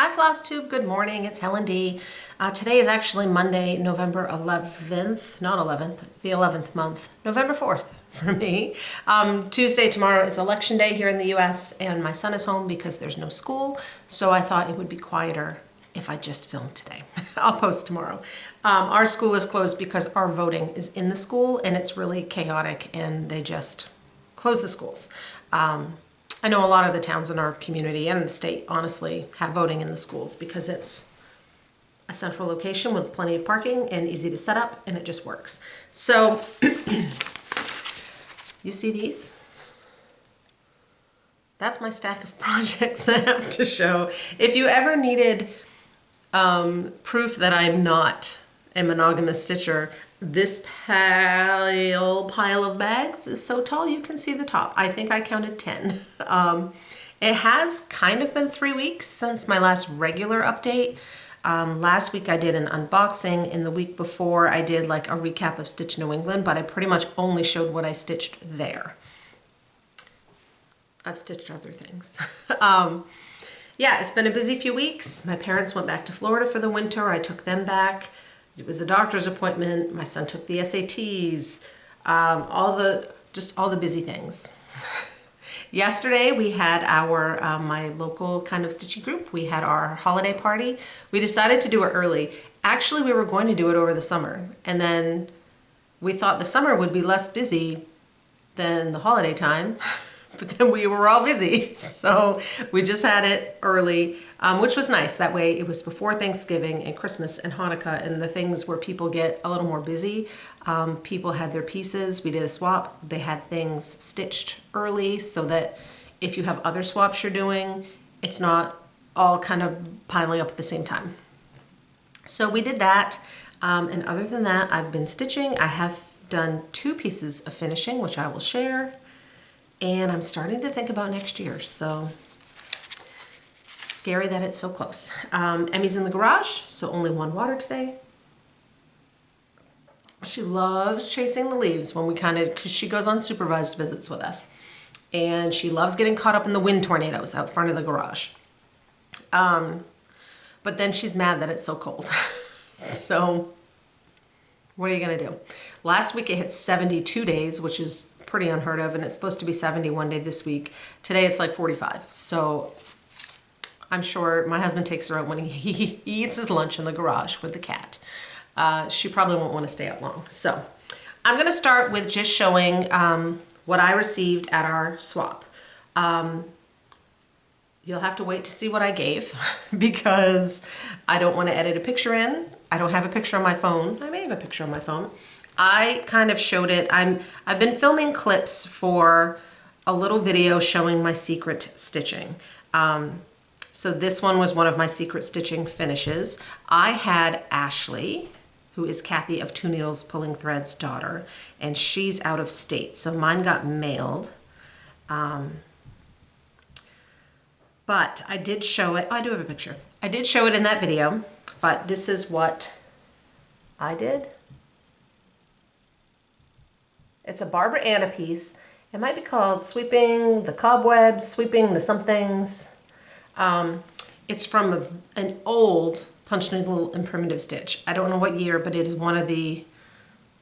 Hi Flosstube, good morning, it's Helen D. Today is actually Monday, November 11th, not 11th, the 11th month, November 4th for me. Tuesday, tomorrow is election day here in the US and my son is home because there's no school, so I thought it would be quieter if I just filmed today. I'll post tomorrow. Our school is closed because our voting is in the school and it's really chaotic and they just close the schools. I know a lot of the towns in our community and the state honestly have voting in the schools because it's a central location with plenty of parking and easy to set up and it just works. So you see these? That's my stack of projects I have to show. If you ever needed proof that I'm not a monogamous stitcher, this pile of bags is so tall you can see the top. I think I counted 10. It has kind of been 3 weeks since my last regular update. Last week I did an unboxing, and the week before I did like a recap of Stitch New England, but I pretty much only showed what I stitched there. I've stitched other things. Yeah, it's been a busy few weeks. My parents went back to Florida for the winter. I took them back. It was a doctor's appointment. My son took the SATs, all the busy things. Yesterday we had our, my local kind of stitching group. We had our holiday party. We decided to do it early. Actually, we were going to do it over the summer. And then we thought the summer would be less busy than the holiday time. But then we were all busy, so we just had it early, which was nice. That way it was before Thanksgiving and Christmas and Hanukkah and the things where people get a little more busy. People had their pieces. We did a swap. They had things stitched early so that if you have other swaps you're doing, it's not all kind of piling up at the same time. So we did that, and other than that, I've been stitching. I have done 2 pieces of finishing, which I will share. And I'm starting to think about next year, so scary that it's so close. Emmy's in the garage, so only 1 water today. She loves chasing the leaves when we because she goes on supervised visits with us. And she loves getting caught up in the wind tornadoes out front of the garage. But then she's mad that it's so cold. So what are you gonna do? Last week it hit 72 days, which is pretty unheard of, and it's supposed to be 70 one day this week. Today it's like 45. So I'm sure my husband takes her out when he eats his lunch in the garage with the cat. She probably won't want to stay out long. So I'm gonna start with just showing what I received at our swap. You'll have to wait to see what I gave because I don't want to edit a picture in. I don't have a picture on my phone. I may have a picture on my phone. I kind of showed it. I've been filming clips for a little video showing my secret stitching. So this one was one of my secret stitching finishes. I had Ashley, who is Kathy of Two Needles Pulling Thread's daughter, and she's out of state. So mine got mailed. But I did show it. Oh, I do have a picture. I did show it in that video, but this is what I did. It's a Barbara Anna piece. It might be called Sweeping the Cobwebs, Sweeping the Somethings. It's from an old punch needle and primitive stitch. I don't know what year, but it is one of the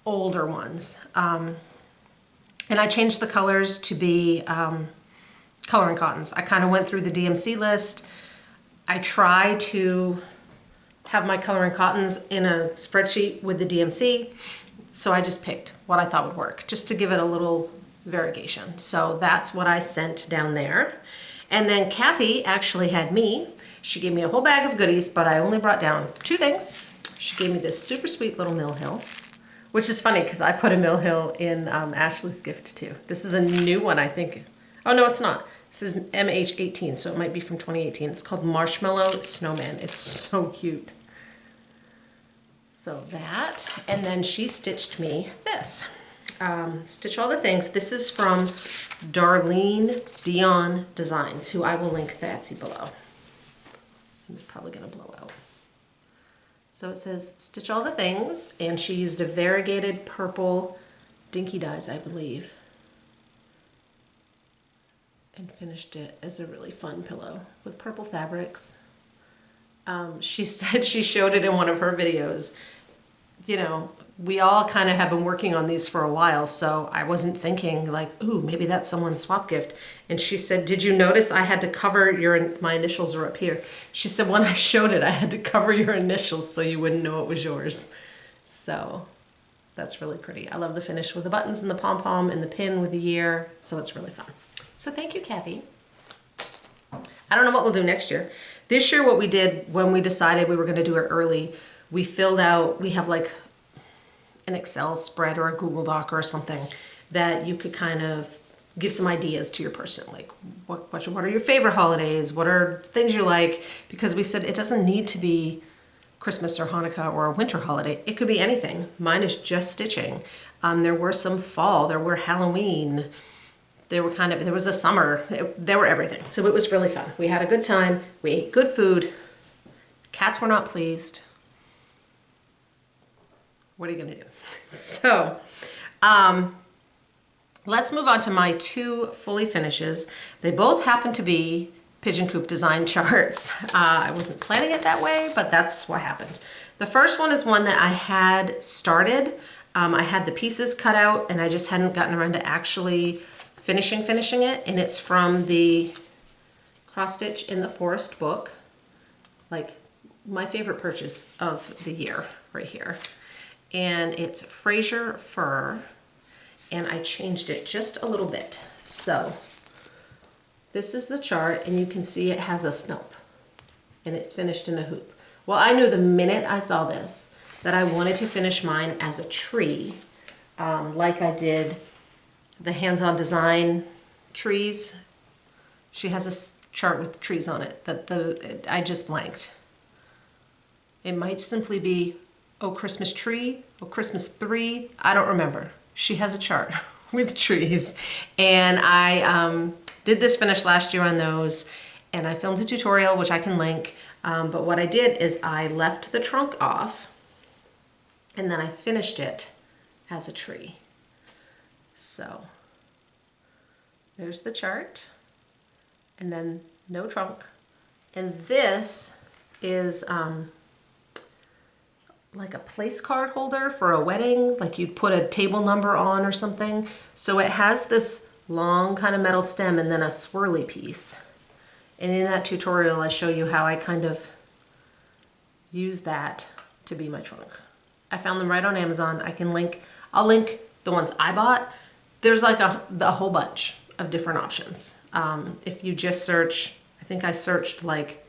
older ones. And I changed the colors to be coloring cottons. I kind of went through the DMC list. I try to have my coloring cottons in a spreadsheet with the DMC. So I just picked what I thought would work, just to give it a little variegation. So that's what I sent down there. And then Kathy actually had me. She gave me a whole bag of goodies, but I only brought down 2 things. She gave me this super sweet little mill hill, which is funny because I put a mill hill in Ashley's gift too. This is a new one, I think. Oh no, it's not. This is MH18, so it might be from 2018. It's called Marshmallow Snowman. It's so cute. So that, and then she stitched me this. Stitch All the Things. This is from Darlene Dion Designs, who I will link the Etsy below. It's probably gonna blow out. So it says Stitch All the Things, and she used a variegated purple dinky dyes, I believe, and finished it as a really fun pillow with purple fabrics. She said she showed it in one of her videos. You know, we all kind of have been working on these for a while, so I wasn't thinking like, ooh, maybe that's someone's swap gift. And she said, did you notice I had to cover my initials are up here. She said, when I showed it, I had to cover your initials so you wouldn't know it was yours. So that's really pretty. I love the finish with the buttons and the pom-pom and the pin with the year. So it's really fun. So thank you, Kathy. I don't know what we'll do next year. This year, what we did when we decided we were going to do it early, we filled out, we have like an Excel spread or a Google Doc or something that you could kind of give some ideas to your person. Like what are your favorite holidays? What are things you like? Because we said it doesn't need to be Christmas or Hanukkah or a winter holiday. It could be anything. Mine is just stitching. There were some fall, there were Halloween, there was a summer, there were everything. So it was really fun. We had a good time. We ate good food. Cats were not pleased. What are you gonna do? So, let's move on to my two fully finishes. They both happen to be pigeon coop design charts. I wasn't planning it that way, but that's what happened. The first one is one that I had started. I had the pieces cut out and I just hadn't gotten around to actually finishing it. And it's from the Cross Stitch in the Forest book. Like my favorite purchase of the year right here. And it's Fraser Fur. And I changed it just a little bit. So this is the chart and you can see it has a snip and it's finished in a hoop. Well, I knew the minute I saw this that I wanted to finish mine as a tree, like I did the hands-on design trees. She has a chart with trees on it that I just blanked. It might simply be, oh, Christmas tree, oh, Christmas 3, I don't remember. She has a chart with trees. And I did this finish last year on those, and I filmed a tutorial, which I can link. But what I did is I left the trunk off, and then I finished it as a tree. So there's the chart, and then no trunk. And this is like a place card holder for a wedding, like you'd put a table number on or something. So it has this long kind of metal stem and then a swirly piece. And in that tutorial, I show you how I kind of use that to be my trunk. I found them right on Amazon. I'll link the ones I bought. There's like a whole bunch of different options. If you just search, I think I searched like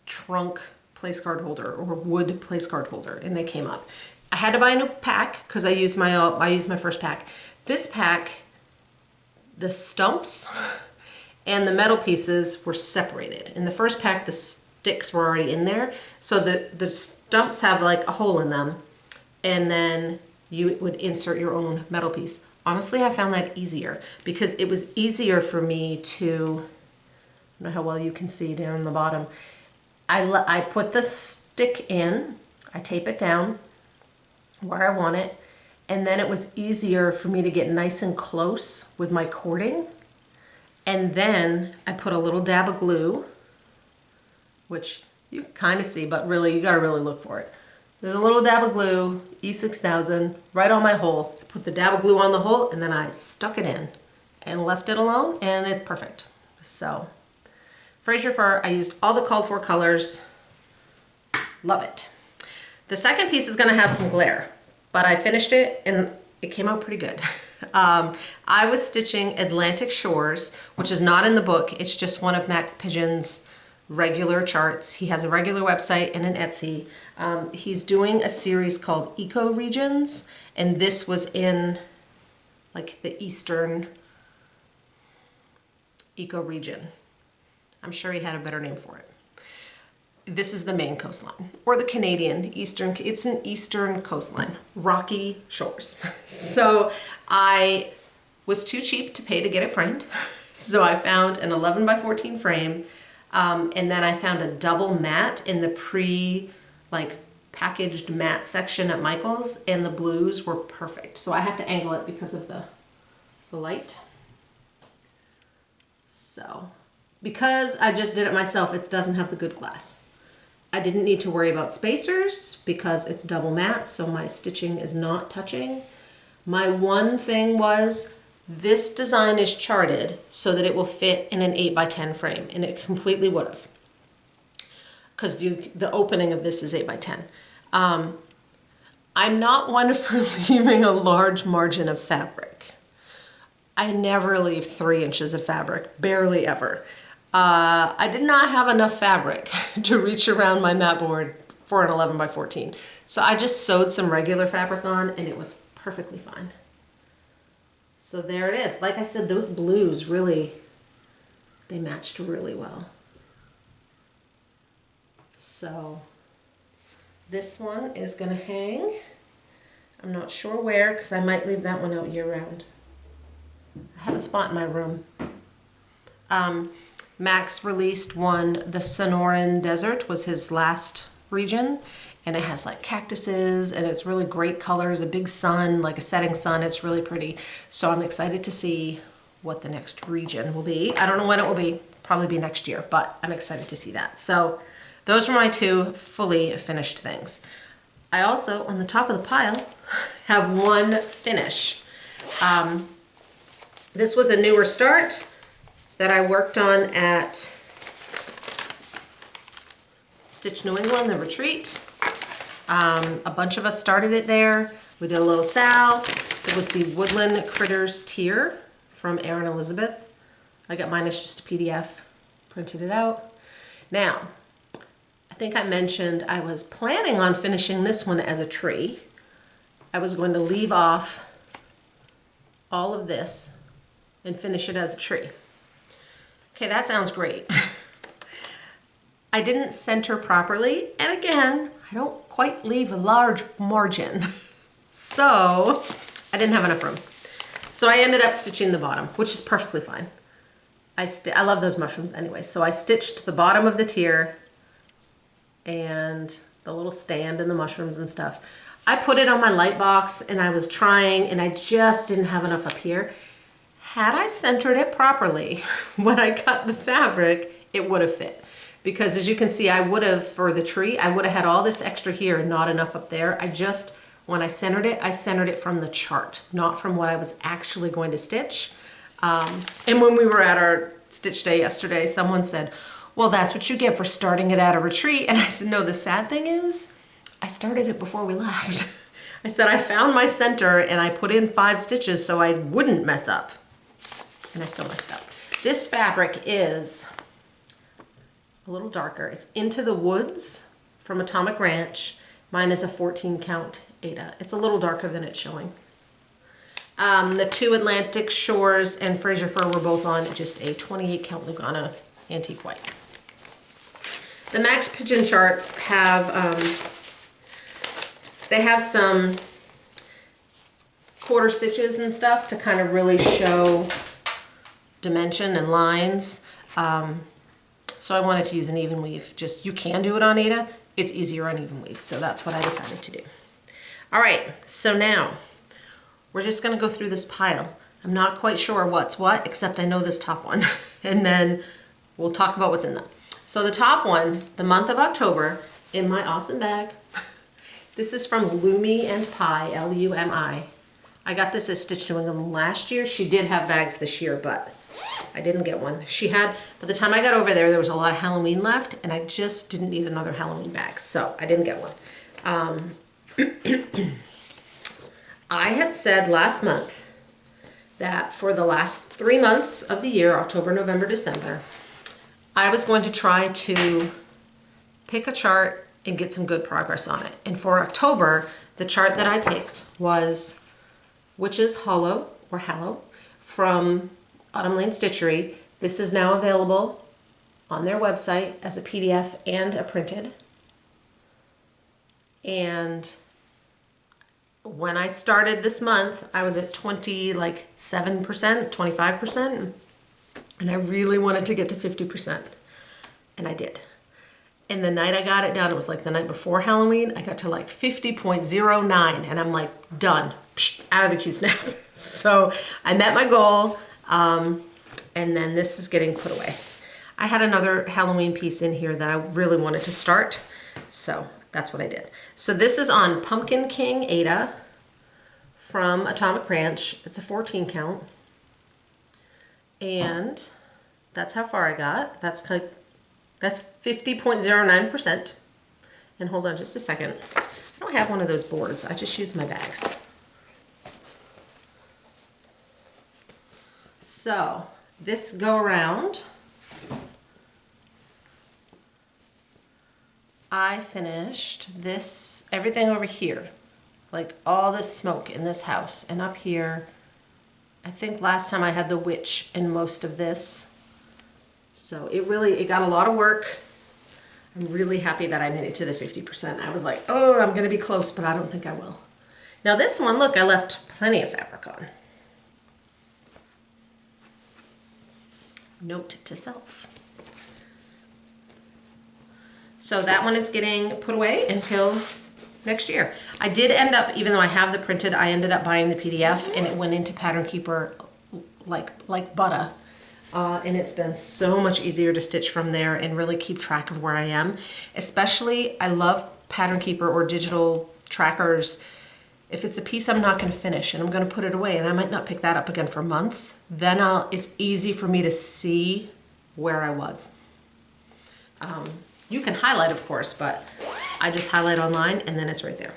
trunk place card holder or wood place card holder and they came up. I had to buy a new pack because I used my first pack. This pack, the stumps and the metal pieces were separated. In the first pack, the sticks were already in there. So the stumps have like a hole in them and then you would insert your own metal piece. Honestly, I found that easier because it was easier for me to, I don't know how well you can see down the bottom. I put the stick in, I tape it down where I want it, and then it was easier for me to get nice and close with my cording. And then I put a little dab of glue, which you can kind of see, but really, you gotta really look for it. There's a little dab of glue, E6000, right on my hole. I put the dab of glue on the hole, and then I stuck it in and left it alone, and it's perfect. So, Fraser Fur, I used all the called for colors. Love it. The second piece is gonna have some glare, but I finished it and it came out pretty good. I was stitching Atlantic Shores, which is not in the book. It's just one of Max Pigeon's regular charts. He has a regular website and an Etsy. He's doing a series called Eco Regions, and this was in like the Eastern Eco Region. I'm sure he had a better name for it. This is the Maine coastline, or the Canadian Eastern, it's an Eastern coastline, rocky shores. So I was too cheap to pay to get it framed. So I found an 11 by 14 frame, and then I found a double mat in the packaged mat section at Michael's, and the blues were perfect. So I have to angle it because of the light. So, because I just did it myself, it doesn't have the good glass. I didn't need to worry about spacers because it's double matte, so my stitching is not touching. My one thing was this design is charted so that it will fit in an 8x10 frame, and it completely would have, because the opening of this is 8x10. I'm not one for leaving a large margin of fabric. I never leave 3 inches of fabric, barely ever. I did not have enough fabric to reach around my mat board for an 11x14. So I just sewed some regular fabric on and it was perfectly fine. So there it is. Like I said, those blues really, they matched really well. So this one is gonna hang. I'm not sure where because I might leave that one out year round. I have a spot in my room. Max released one, the Sonoran Desert was his last region, and it has like cactuses and it's really great colors, a big sun, like a setting sun. It's really pretty. So I'm excited to see what the next region will be. I don't know when it will be, probably be next year, but I'm excited to see that. So those are my 2 fully finished things. I also, on the top of the pile, have one finish. This was a newer start that I worked on at Stitch New England, the retreat. A bunch of us started it there. We did a little Sal. It was the Woodland Critters tier from Erin Elizabeth. I got mine as just a PDF, printed it out. Now, I think I mentioned I was planning on finishing this one as a tree. I was going to leave off all of this and finish it as a tree. Okay, that sounds great. I didn't center properly, and again, I don't quite leave a large margin. So I didn't have enough room. So I ended up stitching the bottom, which is perfectly fine. I love those mushrooms anyway. So I stitched the bottom of the tier and the little stand and the mushrooms and stuff. I put it on my light box and I was trying and I just didn't have enough up here. Had I centered it properly, when I cut the fabric, it would have fit. Because as you can see, I would have, for the tree, I would have had all this extra here and not enough up there. When I centered it from the chart, not from what I was actually going to stitch. And when we were at our stitch day yesterday, someone said, well, that's what you get for starting it at a retreat. And I said, no, the sad thing is, I started it before we left. I said, I found my center and I put in 5 stitches so I wouldn't mess up. And I still messed up. This fabric is a little darker. It's Into the Woods from Atomic Ranch. Mine is a 14 count Ada. It's a little darker than it's showing. The 2 Atlantic Shores and Fraser Fir were both on just a 28 count Lugana antique white. The Max Pigeon charts have, they have some quarter stitches and stuff to kind of really show dimension and lines. So I wanted to use an even weave. You can do it on Ada. It's easier on even weave. So that's what I decided to do. All right, so now we're just gonna go through this pile. I'm not quite sure what's what, except I know this top one. And then we'll talk about what's in them. So the top one, the month of October, in my awesome bag. This is from Lumi and Pie, L-U-M-I. I got this at Stitch New England last year. She did have bags this year, but I didn't get one. She had, by the time I got over there, there was a lot of Halloween left, and I just didn't need another Halloween bag, so I didn't get one. I had said last month that for the last 3 months of the year, October, November, December, I was going to try to pick a chart and get some good progress on it. And for October, the chart that I picked was Witch's Hollow, or Hallow, from Autumn Lane Stitchery. This is now available on their website as a PDF and a printed. And when I started this month, I was at 7%, 25%, and I really wanted to get to 50%, and I did. And the night I got it done, it was like the night before Halloween, I got to like 50.09, and I'm like, done, out of the Q-snap. So I met my goal, and then this is getting put away. I had another Halloween piece in here that I really wanted to start, so that's what I did. So this is on Pumpkin King Ada from Atomic Ranch. It's a 14 count. And that's how far I got. That's 50.09%. And hold on just a second. I don't have one of those boards. I just use my bags. So this go around, I finished this, everything over here, like all this smoke in this house, and up here, I think last time I had the witch in most of this. So it got a lot of work. I'm really happy that I made it to the 50%. I was like, oh, I'm gonna be close, but I don't think I will. Now this one, look, I left plenty of fabric on. Note to self. So that one is getting put away until next year. I did end up, even though I have the printed, I ended up buying the PDF and it went into Pattern Keeper like butter. And it's been so much easier to stitch from there and really keep track of where I am. Especially, I love Pattern Keeper or digital trackers. If it's a piece I'm not going to finish and I'm going to put it away and I might not pick that up again for months, then it's easy for me to see where I was. You can highlight, of course, but I just highlight online and then it's right there.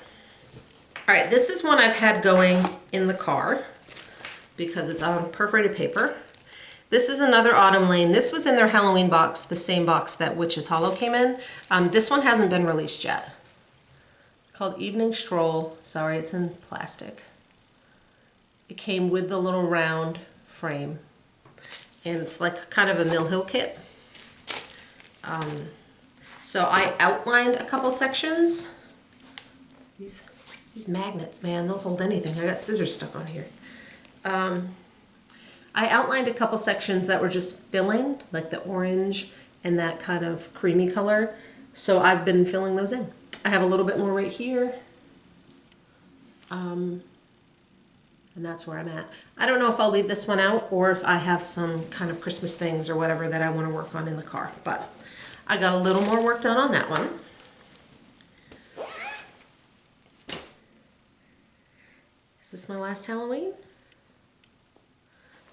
All right, this is one I've had going in the car because it's on perforated paper. This is another Autumn Lane. This was in their Halloween box, the same box that Witch's Hollow came in. This one hasn't been released yet. It's called Evening Stroll. Sorry, it's in plastic. It came with the little round frame. And it's like kind of a Mill Hill kit. So I outlined a couple sections. These magnets, man, they'll hold anything. I got scissors stuck on here. I outlined a couple sections that were just filling, like the orange and that kind of creamy color. So I've been filling those in. I have a little bit more right here. And that's where I'm at. I don't know if I'll leave this one out or if I have some kind of Christmas things or whatever that I want to work on in the car. But I got a little more work done on that one. Is this my last Halloween?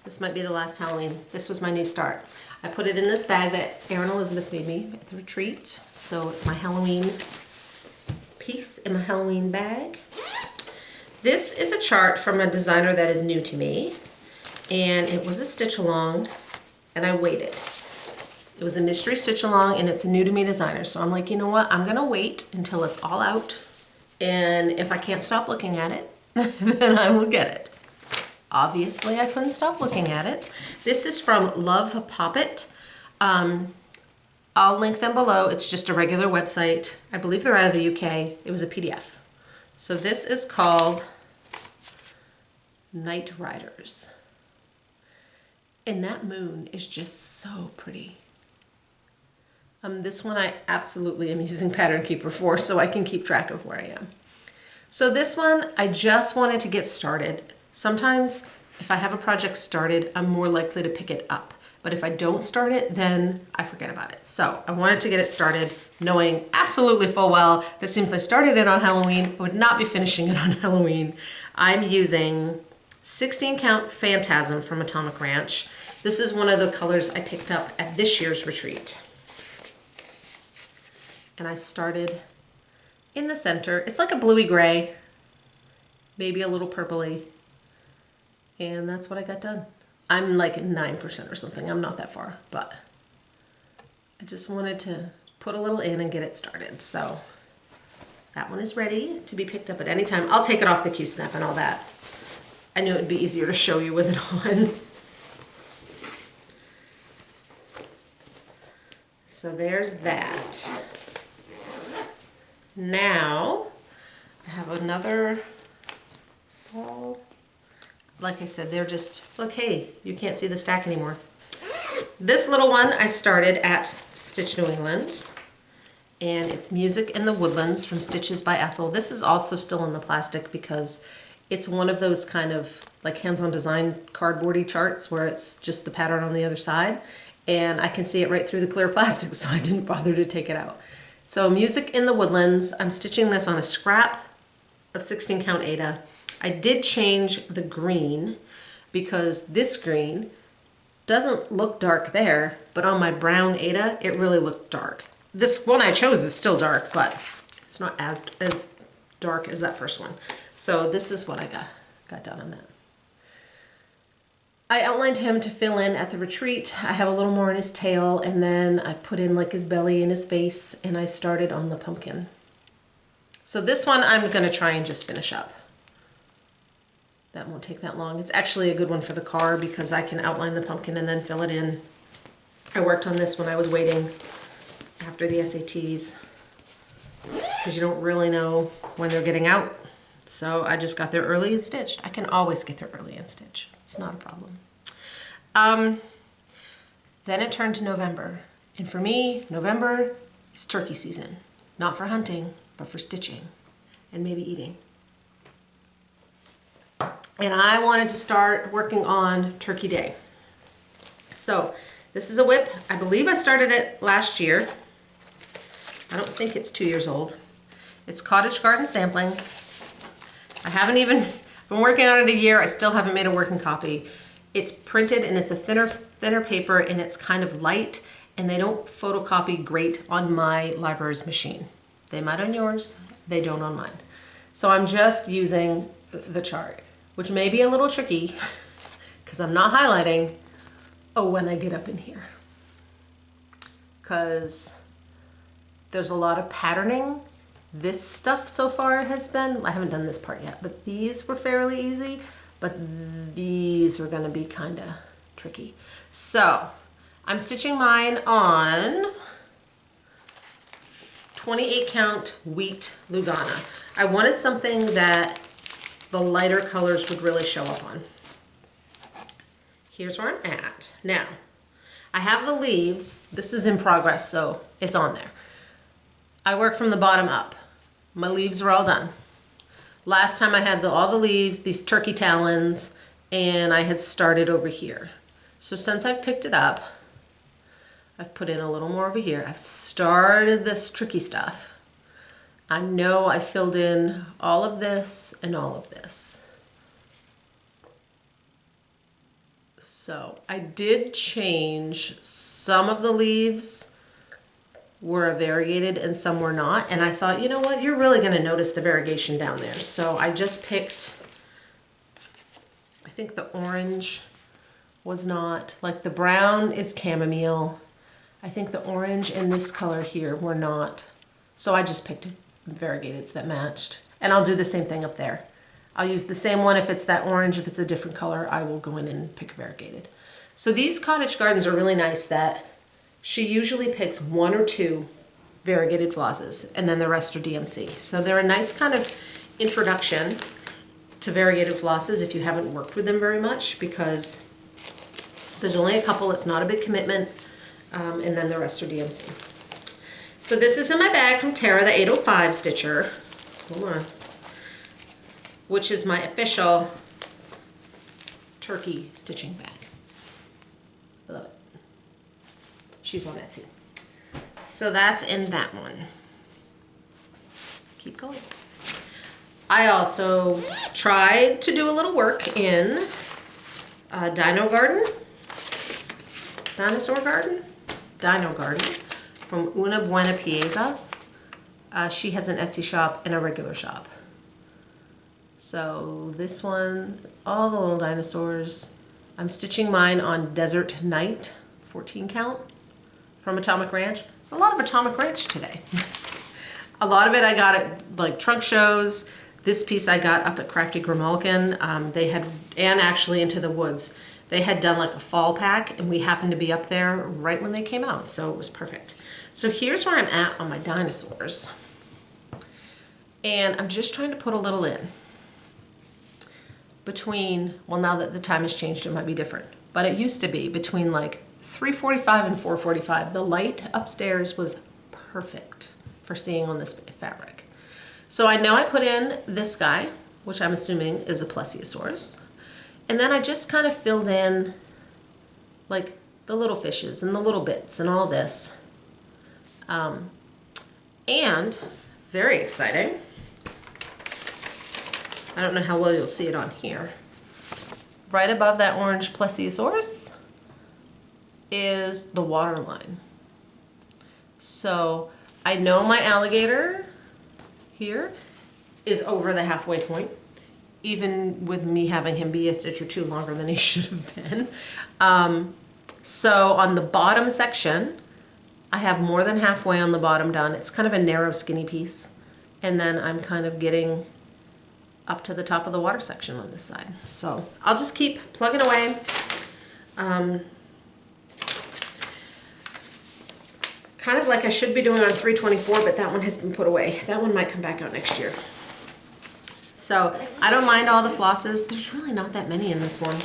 This might be the last Halloween. This was my new start. I put it in this bag that Erin Elizabeth made me at the retreat. So it's my Halloween piece in my Halloween bag. This is a chart from a designer that is new to me. And it was a stitch along and I waited. It was a mystery stitch along and it's a new to me designer. So I'm like, you know what? I'm gonna wait until it's all out. And if I can't stop looking at it, then I will get it. Obviously, I couldn't stop looking at it. This is from Love Poppet. I'll link them below. It's just a regular website. I believe they're out of the UK. It was a PDF. So this is called Night Riders. And that moon is just so pretty. This one I absolutely am using Pattern Keeper for so I can keep track of where I am. So this one, I just wanted to get started. Sometimes if I have a project started, I'm more likely to pick it up. But if I don't start it, then I forget about it. So I wanted to get it started knowing absolutely full well that since I started it on Halloween, I would not be finishing it on Halloween. I'm using 16 count Phantasm from Atomic Ranch. This is one of the colors I picked up at this year's retreat. And I started in the center. It's like a bluey gray, maybe a little purpley. And that's what I got done. I'm like 9% or something. I'm not that far, but I just wanted to put a little in and get it started. So that one is ready to be picked up at any time. I'll take it off the Q-snap and all that. I knew it would be easier to show you with it on. So there's that. Now I have another fall. Like I said, they're just, look, hey, you can't see the stack anymore. This little one I started at Stitch New England, and it's Music in the Woodlands from Stitches by Ethel. This is also still in the plastic because it's one of those kind of like hands-on design cardboardy charts where it's just the pattern on the other side. and I can see it right through the clear plastic, so I didn't bother to take it out. So Music in the Woodlands, I'm stitching this on a scrap of 16 count Aida. I did change the green because this green doesn't look dark there, but on my brown Aida, it really looked dark. This one I chose is still dark, but it's not as dark as that first one. So this is what I got done on that. I outlined him to fill in at the retreat. I have a little more in his tail, and then I put in like his belly and his face, and I started on the pumpkin. So this one I'm gonna try and just finish up. That won't take that long. It's actually a good one for the car because I can outline the pumpkin and then fill it in. I worked on this when I was waiting after the SATs because you don't really know when they're getting out. So I just got there early and stitched. I can always get there early and stitch. It's not a problem. Then it turned to November. And for me, November is turkey season. Not for hunting, but for stitching and maybe eating. And I wanted to start working on Turkey Day. So this is a whip. I believe I started it last year. I don't think it's 2 years old. It's Cottage Garden Sampling. I haven't even been working on it a year. I still haven't made a working copy. It's printed and it's a thinner paper, and it's kind of light, and they don't photocopy great on my library's machine. They might on yours, they don't on mine. So I'm just using the chart, which may be a little tricky because I'm not highlighting when I get up in here. Because there's a lot of patterning. This stuff so far has been, I haven't done this part yet, but these were fairly easy, but these are gonna be kinda tricky. So I'm stitching mine on 28 count wheat Lugana. I wanted something that the lighter colors would really show up on. Here's where I'm at. Now, I have the leaves. This is in progress, so it's on there. I work from the bottom up. My leaves are all done. Last time I had all the leaves, these turkey talons, and I had started over here. So since I've picked it up, I've put in a little more over here. I've started this tricky stuff. I know I filled in all of this and all of this. So I did change some of the leaves were variegated and some were not. And I thought, you know what, you're really gonna notice the variegation down there. So I just picked, I think the orange was not, like the brown is chamomile. I think the orange and this color here were not. So I just picked variegateds that matched. And I'll do the same thing up there. I'll use the same one if it's that orange. If it's a different color, I will go in and pick variegated. So these cottage gardens are really nice that she usually picks 1 or 2 variegated flosses and then the rest are DMC. So they're a nice kind of introduction to variegated flosses if you haven't worked with them very much, because there's only a couple, it's not a big commitment, and then the rest are DMC. So this is in my bag from Tara, the 805 stitcher. Hold on. Which is my official turkey stitching bag. I love it. She's on Etsy. So that's in that one. Keep going. I also tried to do a little work in Dino Garden. Dinosaur Garden? Dino Garden from Una Buena Pieza. She has an Etsy shop and a regular shop. So this one, all the little dinosaurs. I'm stitching mine on Desert Night, 14 count from Atomic Ranch. It's a lot of Atomic Ranch today. A lot of it I got at like trunk shows. This piece I got up at Crafty Grimalkin. They had, and actually Into the Woods. They had done like a fall pack and we happened to be up there right when they came out. So it was perfect. So here's where I'm at on my dinosaurs. And I'm just trying to put a little in. Between, well, now that the time has changed, it might be different, but it used to be between like 3:45 and 4:45. The light upstairs was perfect for seeing on this fabric. So I know I put in this guy, which I'm assuming is a plesiosaurus. And then I just kind of filled in like the little fishes and the little bits and all this. And very exciting, I don't know how well you'll see it on here. Right above that orange plesiosaurus is the water line. So I know my alligator here is over the halfway point, even with me having him be a stitch or two longer than he should have been. So on the bottom section, I have more than halfway on the bottom done. It's kind of a narrow, skinny piece. And then I'm kind of getting up to the top of the water section on this side. So I'll just keep plugging away. Kind of like I should be doing on 324, but that one has been put away. That one might come back out next year. So I don't mind all the flosses. There's really not that many in this one.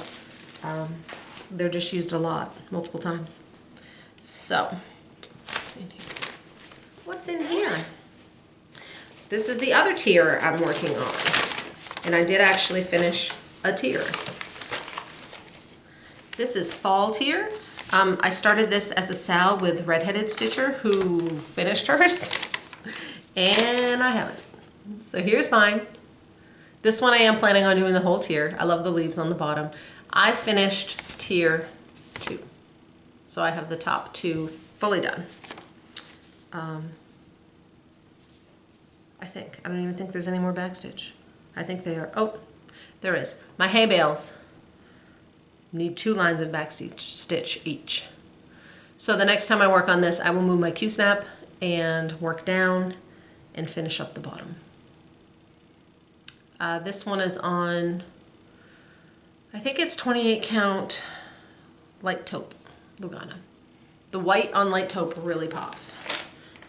They're just used a lot, multiple times. So, let's see here. What's in here? This is the other tier I'm working on. And I did actually finish a tier. This is fall tier. I started this as a Sal with Redheaded Stitcher who finished hers. And I haven't. So here's mine. This one I am planning on doing the whole tier. I love the leaves on the bottom. I finished tier 2. So I have the top 2 fully done. I think. I don't even think there's any more backstitch. I think they are. Oh, there is. My hay bales need 2 lines of backstitch each. So the next time I work on this, I will move my Q-snap and work down and finish up the bottom. This one is on, I think it's 28 count light taupe Lugana. The white on light taupe really pops.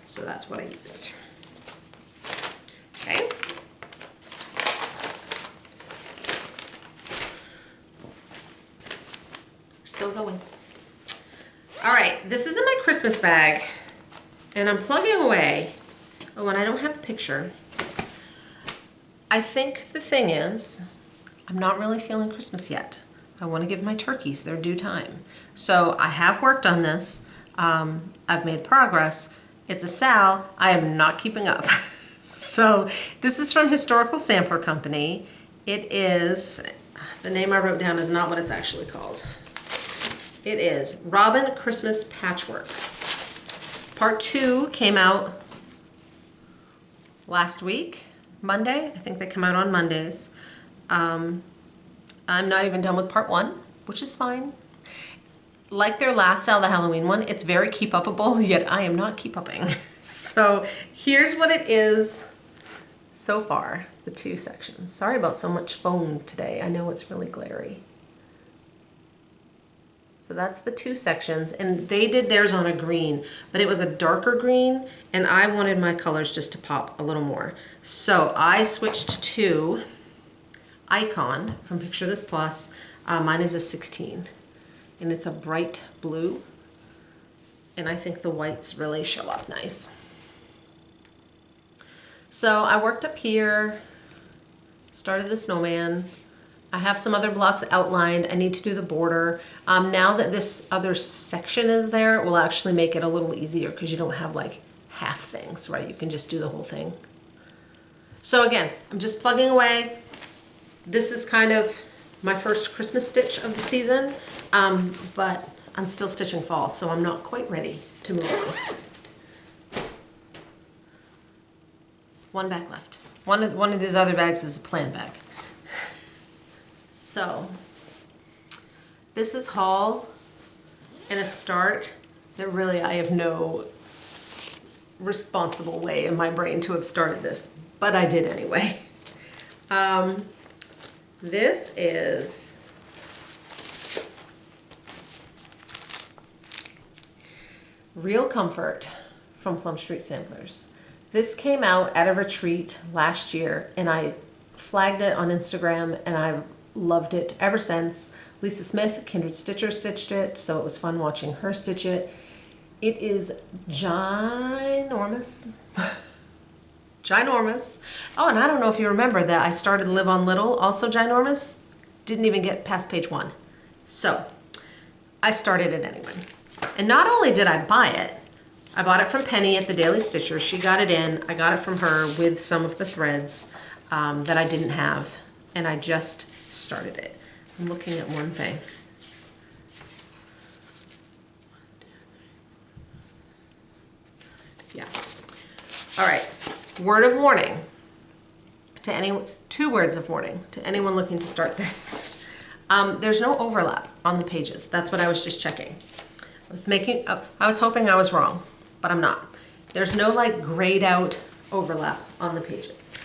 So that's what I used. Okay. Still going. All right, this is in my Christmas bag and I'm plugging away. Oh, and I don't have a picture. I think the thing is, I'm not really feeling Christmas yet. I want to give my turkeys their due time. So I have worked on this. I've made progress. It's a Sal. I am not keeping up. So this is from Historical Sampler Company. It is, the name I wrote down is not what it's actually called. It is Robin Christmas Patchwork. Part 2 came out last week. Monday. I think they come out on Mondays. I'm not even done with part 1, which is fine. Like their last Sal, the Halloween one, it's very keep-upable, yet I am not keep-upping. So here's what it is so far, the 2 sections. Sorry about so much foam today. I know it's really glary. So that's the 2 sections, and they did theirs on a green, but it was a darker green, and I wanted my colors just to pop a little more. So I switched to Icon from Picture This Plus. Mine is a 16, and it's a bright blue, and I think the whites really show up nice. So I worked up here, started the snowman. I have some other blocks outlined. I need to do the border. Now that this other section is there, it will actually make it a little easier because you don't have like half things, right? You can just do the whole thing. So again, I'm just plugging away. This is kind of my first Christmas stitch of the season, but I'm still stitching fall, so I'm not quite ready to move on. One bag left. One of these other bags is a plan bag. So, this is haul and a start that really I have no responsible way in my brain to have started this, but I did anyway. This is Real Comfort from Plum Street Samplers. This came out at a retreat last year and I flagged it on Instagram and I've loved it ever since. Lisa Smith, Kindred Stitcher, stitched it, so it was fun watching her stitch it. It is ginormous. Ginormous. Oh, and I don't know if you remember that I started Live on Little, also ginormous. Didn't even get past page 1. So, I started it anyway. And not only did I buy it, I bought it from Penny at the Daily Stitcher. She got it in. I got it from her with some of the threads that I didn't have, and I just started it. I'm looking at one thing. Yeah. All right. Word of warning to anyone. 2 words of warning to anyone looking to start this. There's no overlap on the pages. That's what I was just checking. I was hoping I was wrong, but I'm not. There's no like grayed out overlap on the pages.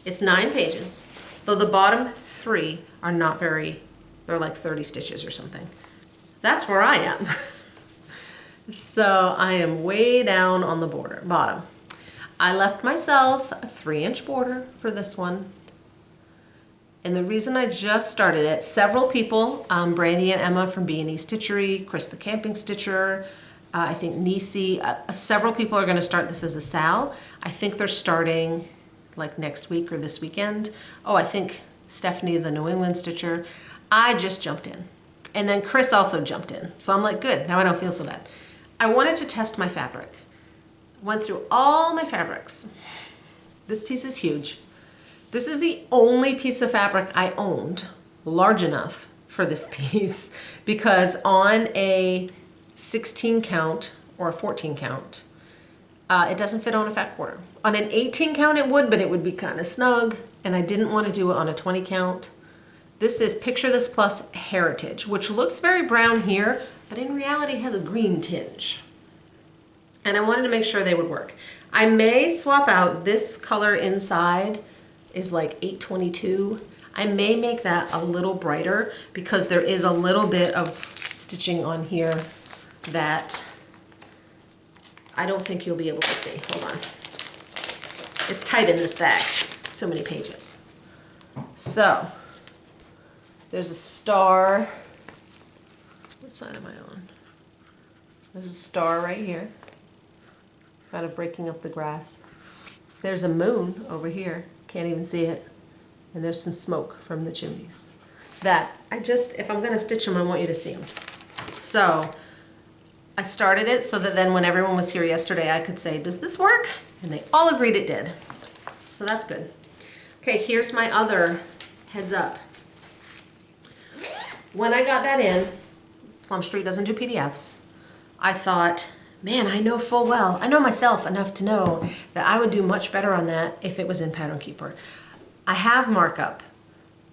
It's 9 pages, though the bottom 3 are not very, they're like 30 stitches or something. That's where I am. So I am way down on the bottom. I left myself a 3-inch border for this one. And the reason I just started it, several people, Brandy and Emma from B&E Stitchery, Chris the Camping Stitcher, I think Nisi, several people are going to start this as a Sal. I think they're starting like next week or this weekend. Oh, I think Stephanie, the New England Stitcher. I just jumped in. And then Chris also jumped in. So I'm like, good, now I don't feel so bad. I wanted to test my fabric. Went through all my fabrics. This piece is huge. This is the only piece of fabric I owned large enough for this piece because on a 16 count or a 14 count, it doesn't fit on a fat quarter. On an 18 count it would, but it would be kind of snug, and I didn't want to do it on a 20 count. This is Picture This Plus Heritage, which looks very brown here, but in reality has a green tinge. And I wanted to make sure they would work. I may swap out this color inside is like 822. I may make that a little brighter because there is a little bit of stitching on here that I don't think you'll be able to see. Hold on. It's tight in this bag. So many pages. So there's a star. What side am I on? There's a star right here. Kind of breaking up the grass. There's a moon over here. Can't even see it. And there's some smoke from the chimneys. That, if I'm gonna stitch them, I want you to see them. So, I started it so that then when everyone was here yesterday, I could say, does this work? And they all agreed it did. So that's good. Okay, here's my other heads up. When I got that in, Plum Street doesn't do PDFs, I thought, man, I know full well, I know myself enough to know that I would do much better on that if it was in Pattern Keeper. I have markup,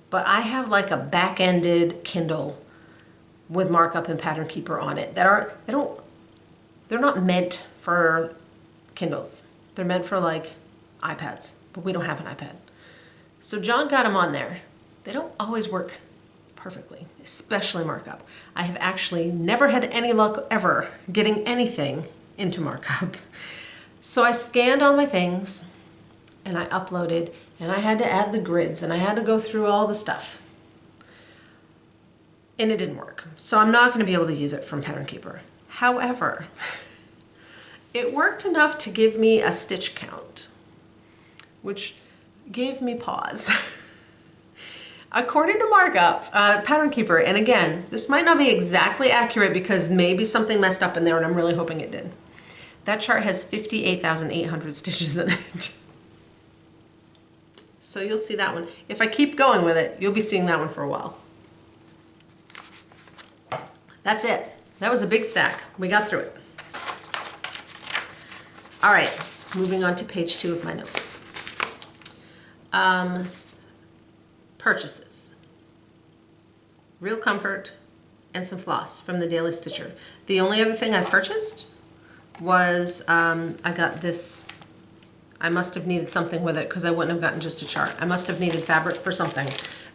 but I have like a back-ended Kindle with markup and Pattern Keeper on it they're not meant for Kindles. They're meant for like iPads, but we don't have an iPad. So John got them on there. They don't always work perfectly, especially markup. I have actually never had any luck ever getting anything into markup. So I scanned all my things and I uploaded, and I had to add the grids and I had to go through all the stuff. And it didn't work. So I'm not going to be able to use it from Pattern Keeper. However, it worked enough to give me a stitch count, which gave me pause. According to markup, Pattern Keeper, and again, this might not be exactly accurate because maybe something messed up in there and I'm really hoping it did. That chart has 58,800 stitches in it. So you'll see that one. If I keep going with it, you'll be seeing that one for a while. That's it. That was a big stack. We got through it. All right, moving on to page 2 of my notes. Purchases. Real Comfort and some floss from the Daily Stitcher. The only other thing I purchased was I got this. I must have needed something with it because I wouldn't have gotten just a chart. I must have needed fabric for something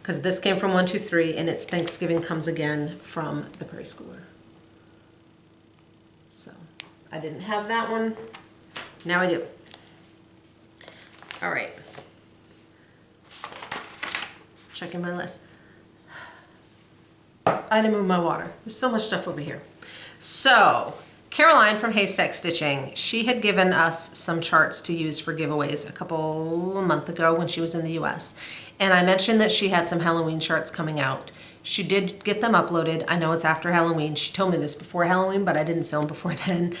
because this came from 123 and it's Thanksgiving Comes Again from the Prairie Schooler. So I didn't have that one. Now I do. All right. Checking my list. I had to move my water. There's so much stuff over here. So, Caroline from Haystack Stitching, she had given us some charts to use for giveaways a month ago when she was in the US. And I mentioned that she had some Halloween charts coming out. She did get them uploaded. I know it's after Halloween. She told me this before Halloween, but I didn't film before then.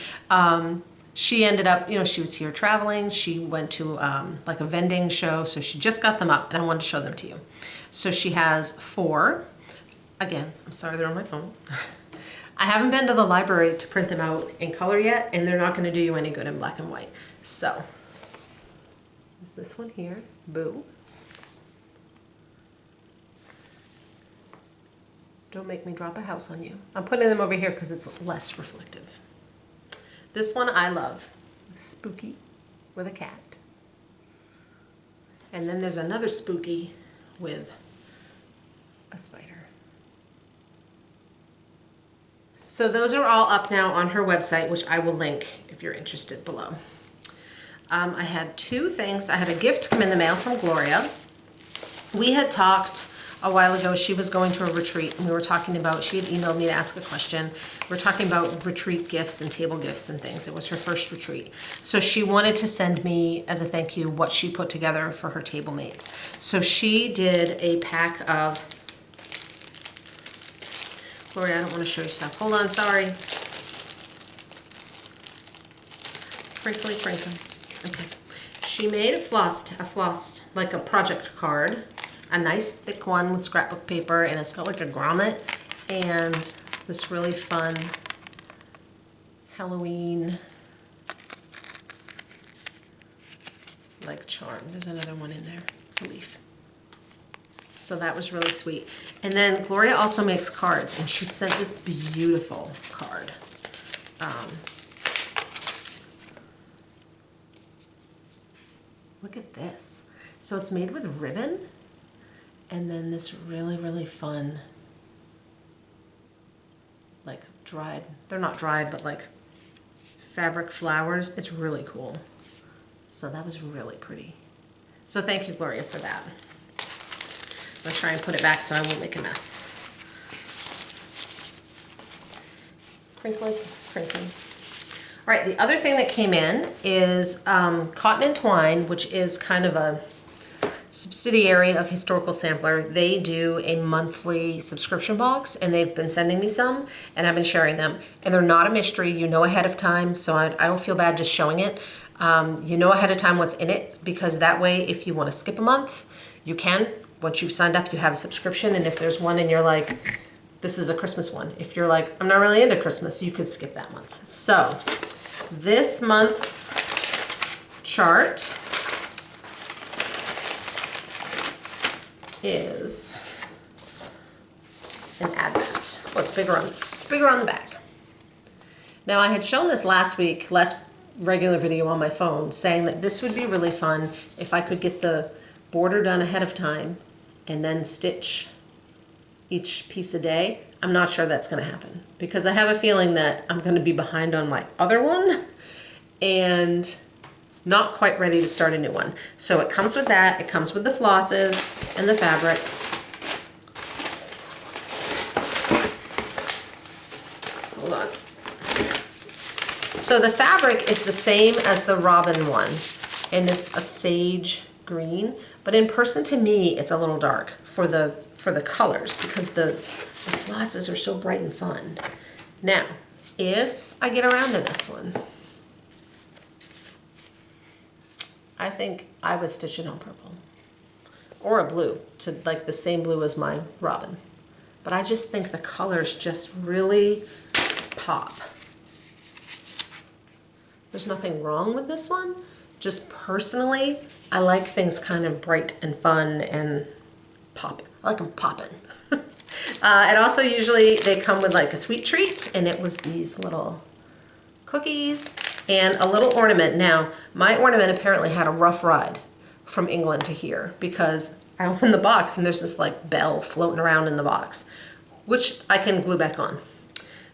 She ended up, you know, she was here traveling. She went to like a vending show, so she just got them up, and I wanted to show them to you. So she has 4. Again, I'm sorry they're on my phone. I haven't been to the library to print them out in color yet, and they're not going to do you any good in black and white. So, there's this one here, Boo. Don't make me drop a house on you. I'm putting them over here because it's less reflective. This one I love, Spooky with a cat. And then there's another Spooky with a spider. So those are all up now on her website, which I will link if you're interested below. I had 2 things. I had a gift come in the mail from Gloria. We had talked a while ago. She was going to a retreat, and we were talking about, she had emailed me to ask a question. We were talking about retreat gifts and table gifts and things. It was her first retreat. So she wanted to send me, as a thank you, what she put together for her table mates. So she did a pack of, Gloria, I don't want to show you stuff. Hold on, sorry. Crinkly, crinkly. Okay. She made a floss, like a project card. A nice thick one with scrapbook paper, and it's got like a grommet and this really fun Halloween like charm. There's another one in there. It's a leaf. So that was really sweet. And then Gloria also makes cards, and she sent this beautiful card. Look at this. So it's made with ribbon, and then this really, really fun, like dried, they're not dried, but like fabric flowers. It's really cool. So that was really pretty. So thank you, Gloria, for that. I'm gonna try and put it back so I won't make a mess. Crinkly, crinkly. All right, the other thing that came in is Cotton and Twine, which is kind of a subsidiary of Historical Sampler. They do a monthly subscription box, and they've been sending me some, and I've been sharing them. And they're not a mystery, you know ahead of time, so I don't feel bad just showing it. You know ahead of time what's in it, because that way if you want to skip a month, you can. Once you've signed up, you have a subscription, and if there's one and you're like, this is a Christmas one. If you're like, I'm not really into Christmas, you could skip that month. So this month's chart is an Advent. Oh, it's bigger on the back. Now I had shown this last week, last regular video on my phone, saying that this would be really fun if I could get the border done ahead of time and then stitch each piece a day. I'm not sure that's going to happen because I have a feeling that I'm going to be behind on my other one and not quite ready to start a new one. So it comes with that. It comes with the flosses and the fabric. Hold on. So the fabric is the same as the Robin one, and it's a sage green, but in person to me it's a little dark for the colors because the flosses are so bright and fun. Now, if I get around to this one, I think I would stitch it on purple or a blue to like the same blue as my Robin. But I just think the colors just really pop. There's nothing wrong with this one. Just personally, I like things kind of bright and fun and pop. I like them popping. And also usually they come with like a sweet treat, and it was these little cookies and a little ornament. Now, my ornament apparently had a rough ride from England to here because I opened the box and there's this like bell floating around in the box, which I can glue back on.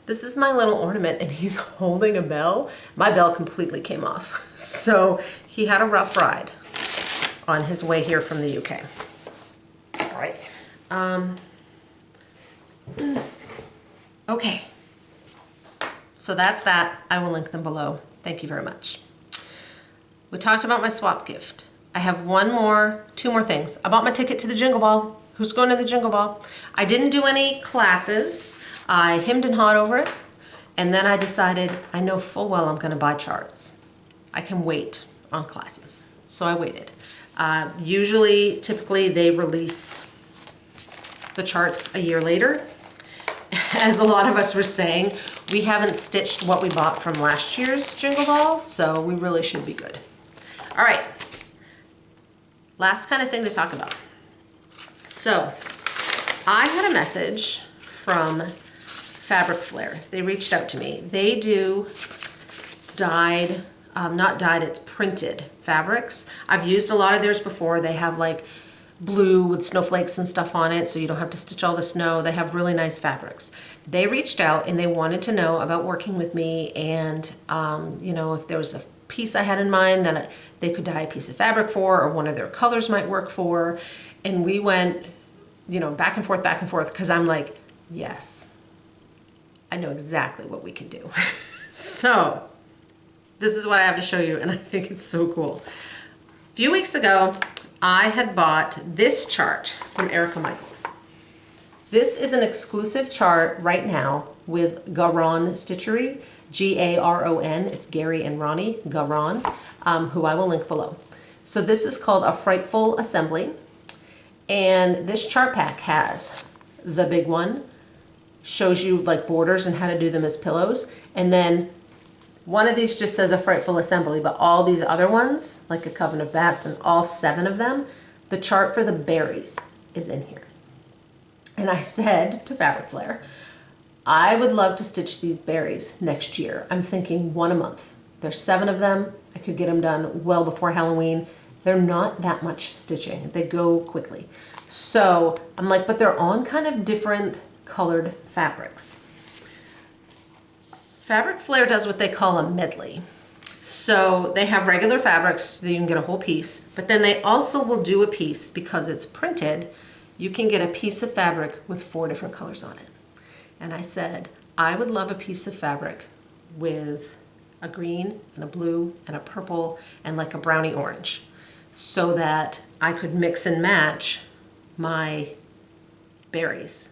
This is my little ornament and he's holding a bell. My bell completely came off. So he had a rough ride on his way here from the UK. All right. Okay. So that's that. I will link them below. Thank you very much. We talked about my swap gift. I have two more things. I bought my ticket to the Jingle Ball. Who's going to the Jingle Ball? I didn't do any classes. I hemmed and hawed over it. And then I decided, I know full well I'm gonna buy charts. I can wait on classes. So I waited. Typically they release the charts a year later. As a lot of us were saying, we haven't stitched what we bought from last year's Jingle Ball, so we really should be good. All right, last kind of thing to talk about. So I had a message from Fabric Flair. They reached out to me. They do dyed, not dyed, it's printed fabrics. I've used a lot of theirs before. They have like blue with snowflakes and stuff on it, so you don't have to stitch all the snow. They have really nice fabrics. They reached out and they wanted to know about working with me, and you know, if there was a piece I had in mind that they could dye a piece of fabric for, or one of their colors might work for. And we went, you know, back and forth, because I'm like, yes, I know exactly what we can do. So this is what I have to show you, and I think it's so cool. A few weeks ago, I had bought this chart from Erica Michaels. This is an exclusive chart right now with GaRon Stitchery, G-A-R-O-N. It's Gary and Ronnie, GaRon, who I will link below. So this is called A Frightful Assembly. And this chart pack has the big one, shows you like borders and how to do them as pillows. And then one of these just says A Frightful Assembly, but all these other ones, like a Coven of Bats and all 7 of them, the chart for the berries is in here. And I said to Fabric Flair, I would love to stitch these berries next year. I'm thinking 1 a month. There's 7 of them. I could get them done well before Halloween. They're not that much stitching. They go quickly. So I'm like, but they're on kind of different colored fabrics. Fabric Flair does what they call a medley. So they have regular fabrics so you can get a whole piece, but then they also will do a piece because it's printed. You can get a piece of fabric with 4 different colors on it. And I said, I would love a piece of fabric with a green and a blue and a purple and like a brownie orange, so that I could mix and match my berries.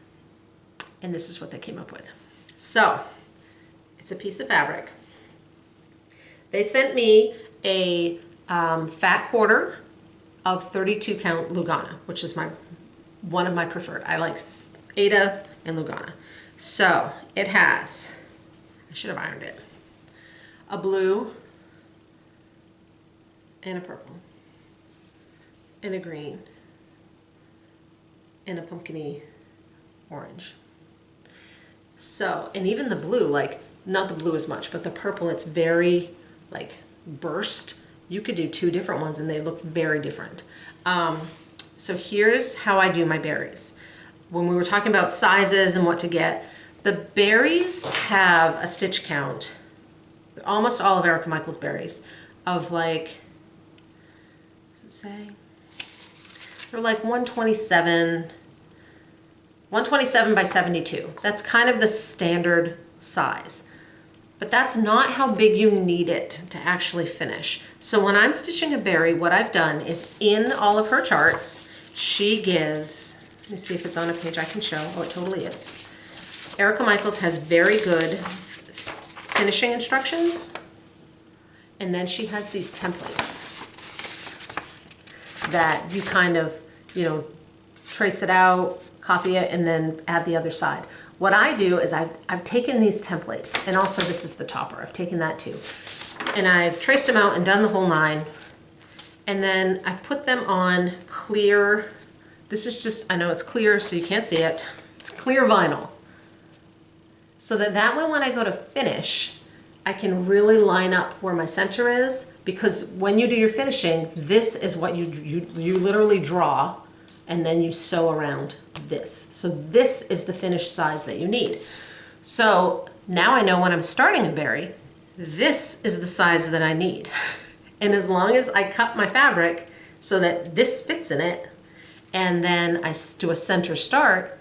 And this is what they came up with. So it's a piece of fabric. They sent me a fat quarter of 32 count Lugana, which is one of my preferred. I like Ada and Lugana. So it has, I should have ironed it, a blue and a purple and a green and a pumpkin-y orange. So, and even the blue, like, not the blue as much, but the purple, it's very, like, burst. You could do 2 different ones and they look very different. So here's how I do my berries. When we were talking about sizes and what to get, the berries have a stitch count, almost all of Erica Michaels berries, of like, what does it say? They're like 127 by 72. That's kind of the standard size. But that's not how big you need it to actually finish. So when I'm stitching a berry, what I've done is in all of her charts, she gives, let me see if it's on a page I can show. Oh, it totally is. Erica Michaels has very good finishing instructions. And then she has these templates that you kind of, you know, trace it out, copy it, and then add the other side. What I do is I've taken these templates, and also this is the topper, I've taken that too. And I've traced them out and done the whole 9. And then I've put them on clear, this is just, I know it's clear so you can't see it, it's clear vinyl. So that way when I go to finish, I can really line up where my center is, because when you do your finishing, this is what you literally draw, and then you sew around this. So this is the finished size that you need. So now I know when I'm starting a berry, this is the size that I need. And as long as I cut my fabric so that this fits in it, and then I do a center start,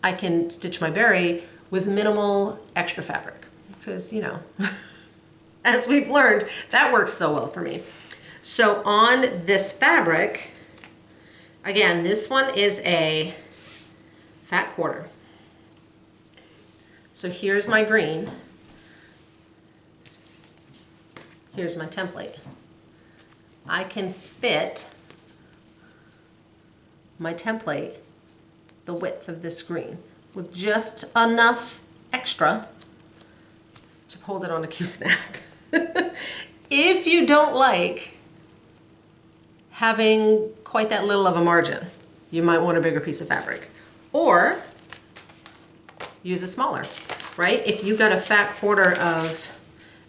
I can stitch my berry with minimal extra fabric. Because, you know, as we've learned, that works so well for me. So on this fabric, again, this one is a fat quarter. So here's my green. Here's my template. I can fit my template the width of this green with just enough extra to hold it on a Q-snap. If you don't like having quite that little of a margin, you might want a bigger piece of fabric, or use a smaller, right? If you got a fat quarter of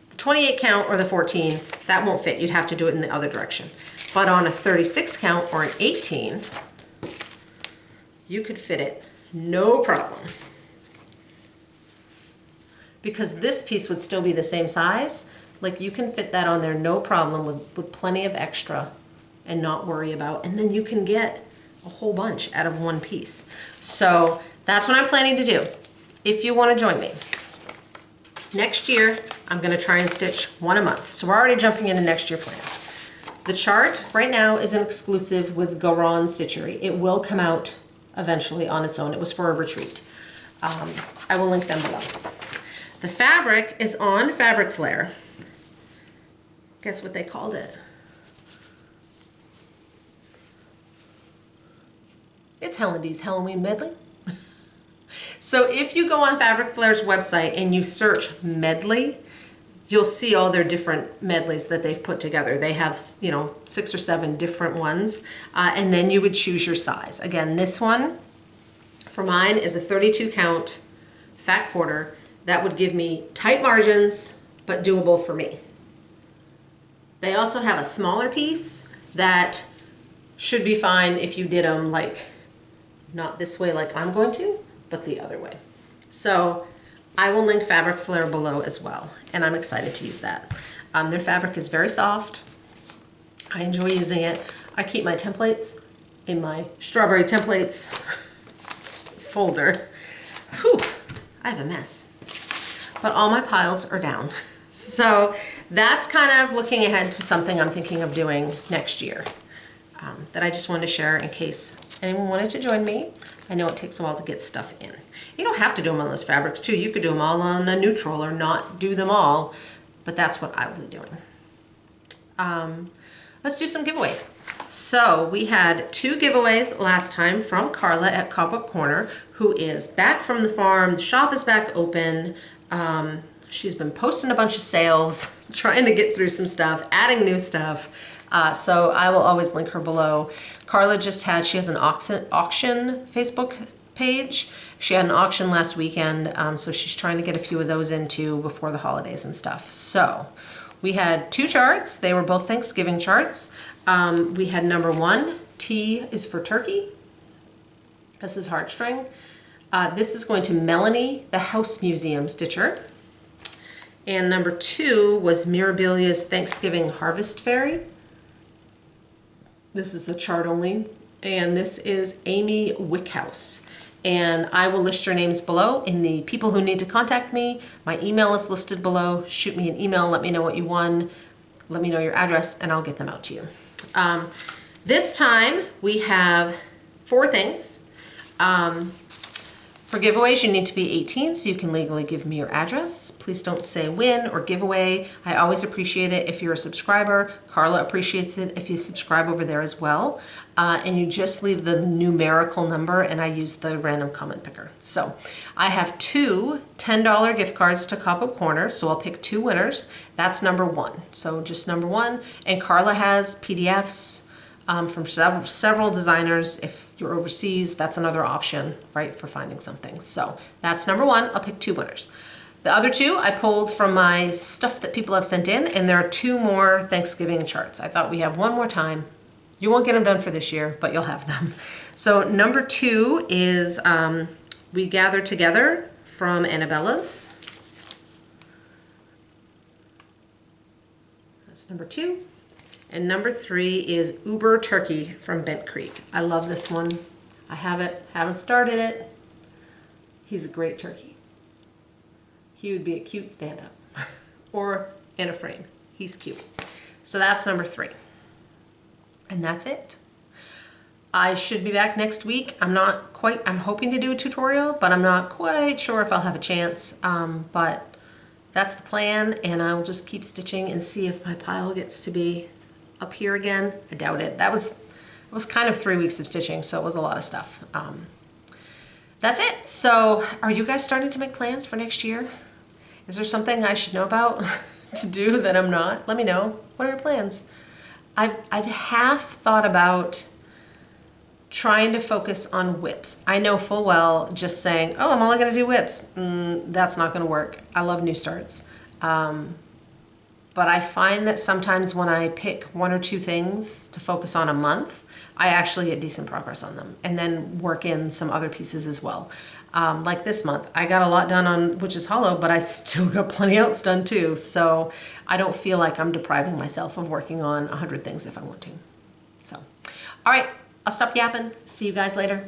the 28 count or the 14, that won't fit. You'd have to do it in the other direction. But on a 36 count or an 18, you could fit it no problem. Because this piece would still be the same size, like you can fit that on there no problem with plenty of extra and not worry about, and then you can get a whole bunch out of one piece. So that's what I'm planning to do. If you want to join me. Next year, I'm going to try and stitch one a month. So we're already jumping into next year plans. The chart right now is an exclusive with GaRon Stitchery. It will come out eventually on its own. It was for a retreat. I will link them below. The fabric is on Fabric Flair. Guess what they called it? It's Helen D's Halloween Medley. So if you go on Fabric Flair's website and you search medley, you'll see all their different medleys that they've put together. They have, 6 or 7 different ones, and then you would choose your size. Again, this one for mine is a 32 count fat quarter. That would give me tight margins, but doable for me. They also have a smaller piece that should be fine if you did them like, not this way like I'm going to, but the other way. So I will link Fabric Flair below as well, and I'm excited to use that. Their fabric is very soft. I enjoy using it. I keep my templates in my strawberry templates folder. Whew, I have a mess. But all my piles are down. So that's kind of looking ahead to something I'm thinking of doing next year that I just wanted to share in case anyone wanted to join me. I know it takes a while to get stuff in. You don't have to do them on those fabrics too. You could do them all on a neutral or not do them all, but that's what I will be doing. Let's do some giveaways. So we had 2 giveaways last time from Carla at Cobweb Corner, who is back from the farm. The shop is back open. She's been posting a bunch of sales, trying to get through some stuff, adding new stuff. So I will always link her below. Carla she has an auction Facebook page. She had an auction last weekend, so she's trying to get a few of those into before the holidays and stuff. So we had 2 charts. They were both Thanksgiving charts. We had number 1, T is for turkey. This is heartstring. This is going to Melanie, the House Museum Stitcher. And number 2 was Mirabilia's Thanksgiving Harvest Fairy. This is a chart only. And this is Amy Wyckhouse. And I will list your names below in the people who need to contact me. My email is listed below. Shoot me an email, let me know what you won. Let me know your address and I'll get them out to you. This time we have 4 things. For giveaways, you need to be 18, so you can legally give me your address. Please don't say win or giveaway. I always appreciate it if you're a subscriber. Carla appreciates it if you subscribe over there as well. And you just leave the numerical number, and I use the random comment picker. So I have 2 $10 gift cards to Cobweb Corner, so I'll pick 2 winners. That's number 1. So just number 1. And Carla has PDFs from several designers. If you're overseas, that's another option, right, for finding something. So that's number 1. I'll pick 2 winners. The other 2 I pulled from my stuff that people have sent in, and there are 2 more Thanksgiving charts. I thought we have one more time. You won't get them done for this year, but you'll have them. So number 2 is We Gather Together from Annabella's. That's number 2. And number 3 is Uber Turkey from Bent Creek. I love this one. I haven't started it. He's a great turkey. He would be a cute stand-up or in a frame. He's cute. So that's number 3. And that's it. I should be back next week. I'm hoping to do a tutorial, but I'm not quite sure if I'll have a chance. But that's the plan, and I'll just keep stitching and see if my pile gets to be up here again. I doubt it. It was kind of 3 weeks of stitching, so it was a lot of stuff. That's it. So are you guys starting to make plans for next year? Is there something I should know about to do that I'm not? Let me know. What are your plans? I've half thought about trying to focus on whips. I know full well just saying, oh, I'm only going to do whips. That's not going to work. I love new starts. But I find that sometimes when I pick 1 or 2 things to focus on a month, I actually get decent progress on them and then work in some other pieces as well. Like this month, I got a lot done on Witch's Hollow, but I still got plenty else done too. So I don't feel like I'm depriving myself of working on 100 things if I want to. So, all right. I'll stop yapping. See you guys later.